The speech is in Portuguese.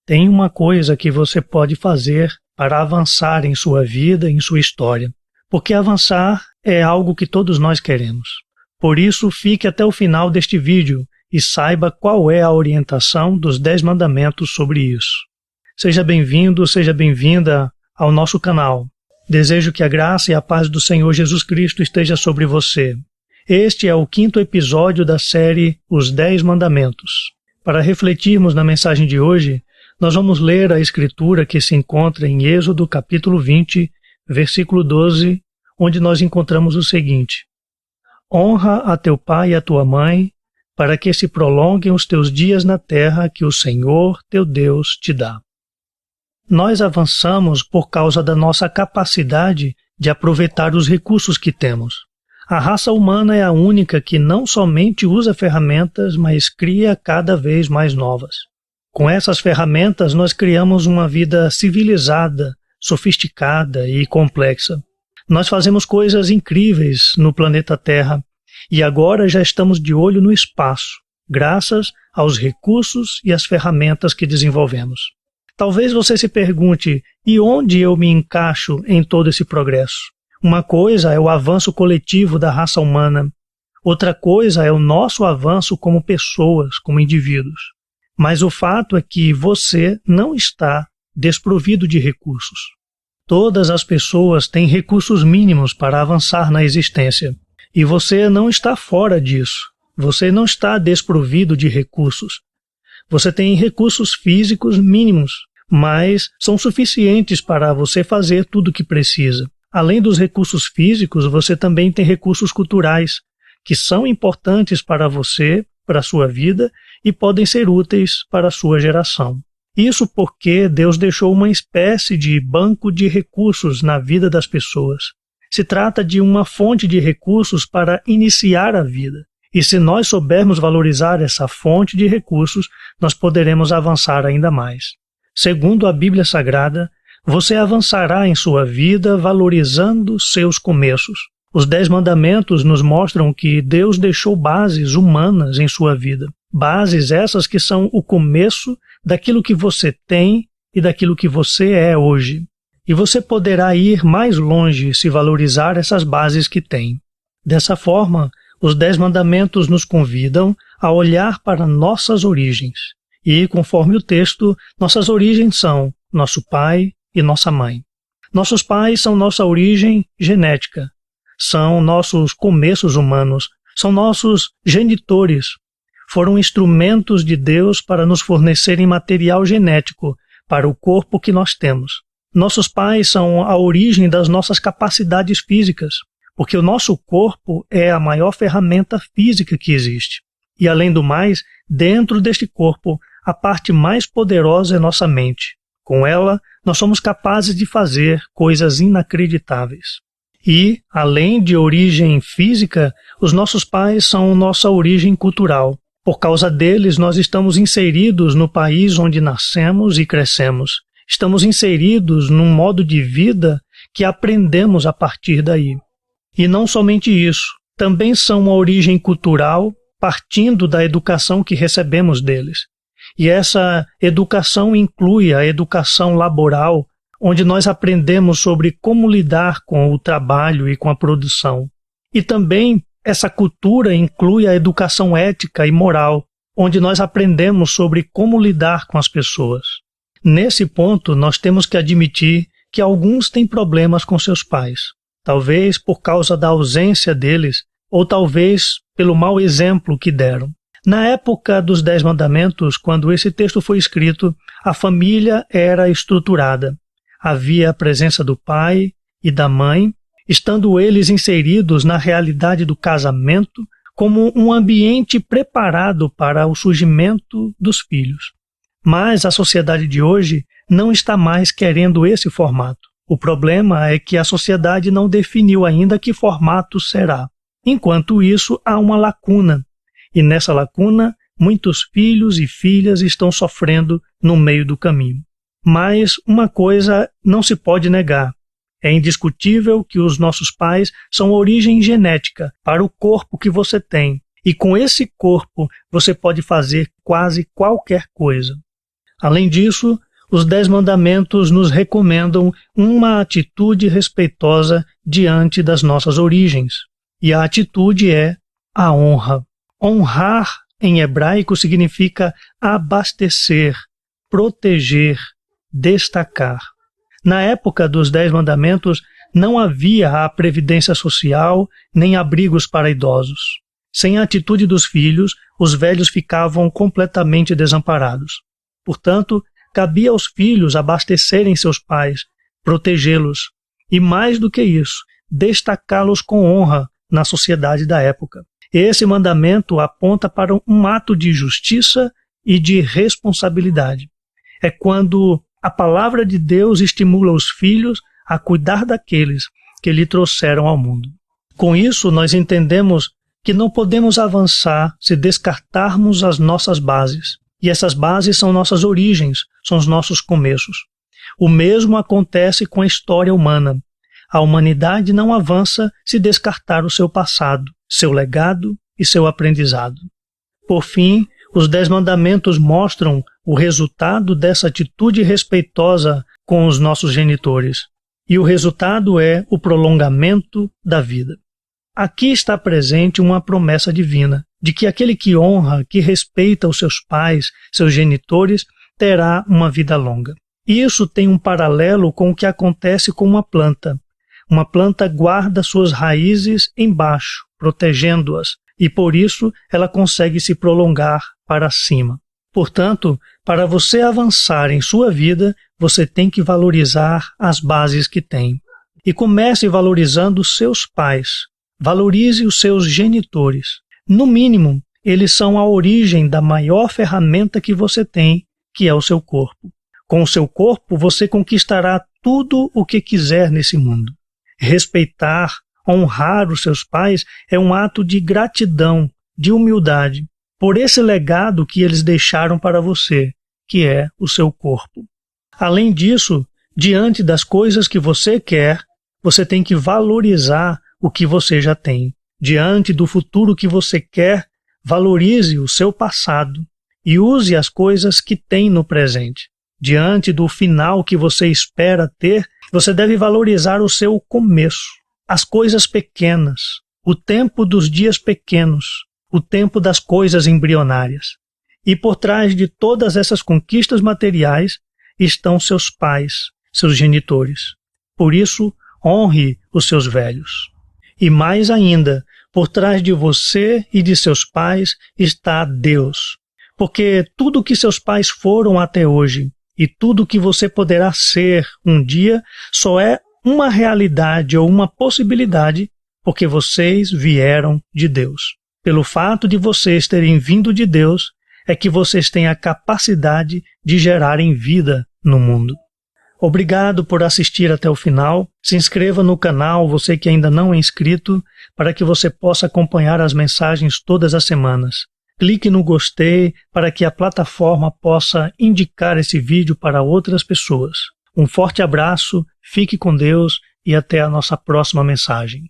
Tem uma coisa que você pode fazer para avançar em sua vida, em sua história, porque avançar é algo que todos nós queremos. Por isso, fique até o final deste vídeo e saiba qual é a orientação dos 10 mandamentos sobre isso. Seja bem-vindo, seja bem-vinda ao nosso canal. Desejo que a graça e a paz do Senhor Jesus Cristo esteja sobre você. Este é o 5º episódio da série Os 10 Mandamentos. Para refletirmos na mensagem de hoje, nós vamos ler a escritura que se encontra em Êxodo capítulo 20, versículo 12, onde nós encontramos o seguinte: Honra a teu pai e a tua mãe, para que se prolonguem os teus dias na terra que o Senhor, teu Deus, te dá. Nós avançamos por causa da nossa capacidade de aproveitar os recursos que temos. A raça humana é a única que não somente usa ferramentas, mas cria cada vez mais novas. Com essas ferramentas, nós criamos uma vida civilizada, sofisticada e complexa. Nós fazemos coisas incríveis no planeta Terra e agora já estamos de olho no espaço, graças aos recursos e às ferramentas que desenvolvemos. Talvez você se pergunte, e onde eu me encaixo em todo esse progresso? Uma coisa é o avanço coletivo da raça humana, outra coisa é o nosso avanço como pessoas, como indivíduos. Mas o fato é que você não está desprovido de recursos. Todas as pessoas têm recursos mínimos para avançar na existência. E você não está fora disso. Você não está desprovido de recursos. Você tem recursos físicos mínimos, mas são suficientes para você fazer tudo o que precisa. Além dos recursos físicos, você também tem recursos culturais, que são importantes para você, para a sua vida, e podem ser úteis para a sua geração. Isso porque Deus deixou uma espécie de banco de recursos na vida das pessoas. Se trata de uma fonte de recursos para iniciar a vida. E se nós soubermos valorizar essa fonte de recursos, nós poderemos avançar ainda mais. Segundo a Bíblia Sagrada, você avançará em sua vida valorizando seus começos. Os 10 mandamentos nos mostram que Deus deixou bases humanas em sua vida. Bases essas que são o começo daquilo que você tem e daquilo que você é hoje. E você poderá ir mais longe se valorizar essas bases que tem. Dessa forma, os 10 mandamentos nos convidam a olhar para nossas origens. E, conforme o texto, nossas origens são nosso pai e nossa mãe. Nossos pais são nossa origem genética. São nossos começos humanos. São nossos genitores. Foram instrumentos de Deus para nos fornecerem material genético para o corpo que nós temos. Nossos pais são a origem das nossas capacidades físicas, porque o nosso corpo é a maior ferramenta física que existe. E, além do mais, dentro deste corpo, a parte mais poderosa é nossa mente. Com ela, nós somos capazes de fazer coisas inacreditáveis. E, além de origem física, os nossos pais são nossa origem cultural. Por causa deles, nós estamos inseridos no país onde nascemos e crescemos. Estamos inseridos num modo de vida que aprendemos a partir daí. E não somente isso, também são uma origem cultural partindo da educação que recebemos deles. E essa educação inclui a educação laboral, onde nós aprendemos sobre como lidar com o trabalho e com a produção. E também essa cultura inclui a educação ética e moral, onde nós aprendemos sobre como lidar com as pessoas. Nesse ponto, nós temos que admitir que alguns têm problemas com seus pais, talvez por causa da ausência deles, ou talvez pelo mau exemplo que deram. Na época dos 10 mandamentos, quando esse texto foi escrito, a família era estruturada. Havia a presença do pai e da mãe, estando eles inseridos na realidade do casamento como um ambiente preparado para o surgimento dos filhos. Mas a sociedade de hoje não está mais querendo esse formato. O problema é que a sociedade não definiu ainda que formato será. Enquanto isso, há uma lacuna. E nessa lacuna, muitos filhos e filhas estão sofrendo no meio do caminho. Mas uma coisa não se pode negar. É indiscutível que os nossos pais são origem genética para o corpo que você tem. E com esse corpo você pode fazer quase qualquer coisa. Além disso, os 10 mandamentos nos recomendam uma atitude respeitosa diante das nossas origens. E a atitude é a honra. Honrar em hebraico significa abastecer, proteger, destacar. Na época dos 10 mandamentos, não havia a previdência social nem abrigos para idosos. Sem a atitude dos filhos, os velhos ficavam completamente desamparados. Portanto, cabia aos filhos abastecerem seus pais, protegê-los e, mais do que isso, destacá-los com honra na sociedade da época. Esse mandamento aponta para um ato de justiça e de responsabilidade. É quando a palavra de Deus estimula os filhos a cuidar daqueles que lhe trouxeram ao mundo. Com isso, nós entendemos que não podemos avançar se descartarmos as nossas bases. E essas bases são nossas origens, são os nossos começos. O mesmo acontece com a história humana. A humanidade não avança se descartar o seu passado, seu legado e seu aprendizado. Por fim, os 10 mandamentos mostram o resultado dessa atitude respeitosa com os nossos genitores. E o resultado é o prolongamento da vida. Aqui está presente uma promessa divina, de que aquele que honra, que respeita os seus pais, seus genitores, terá uma vida longa. Isso tem um paralelo com o que acontece com uma planta. Uma planta guarda suas raízes embaixo, protegendo-as, e por isso ela consegue se prolongar para cima. Portanto, para você avançar em sua vida, você tem que valorizar as bases que tem. E comece valorizando os seus pais. Valorize os seus genitores. No mínimo, eles são a origem da maior ferramenta que você tem, que é o seu corpo. Com o seu corpo, você conquistará tudo o que quiser nesse mundo. Respeitar, honrar os seus pais é um ato de gratidão, de humildade, por esse legado que eles deixaram para você, que é o seu corpo. Além disso, diante das coisas que você quer, você tem que valorizar o que você já tem. Diante do futuro que você quer, valorize o seu passado e use as coisas que tem no presente. Diante do final que você espera ter, você deve valorizar o seu começo, as coisas pequenas, o tempo dos dias pequenos, o tempo das coisas embrionárias. E por trás de todas essas conquistas materiais estão seus pais, seus genitores. Por isso, honre os seus velhos. E mais ainda, por trás de você e de seus pais está Deus. Porque tudo que seus pais foram até hoje e tudo que você poderá ser um dia só é uma realidade ou uma possibilidade porque vocês vieram de Deus. Pelo fato de vocês terem vindo de Deus, é que vocês têm a capacidade de gerarem vida no mundo. Obrigado por assistir até o final. Se inscreva no canal, você que ainda não é inscrito, para que você possa acompanhar as mensagens todas as semanas. Clique no gostei para que a plataforma possa indicar esse vídeo para outras pessoas. Um forte abraço, fique com Deus e até a nossa próxima mensagem.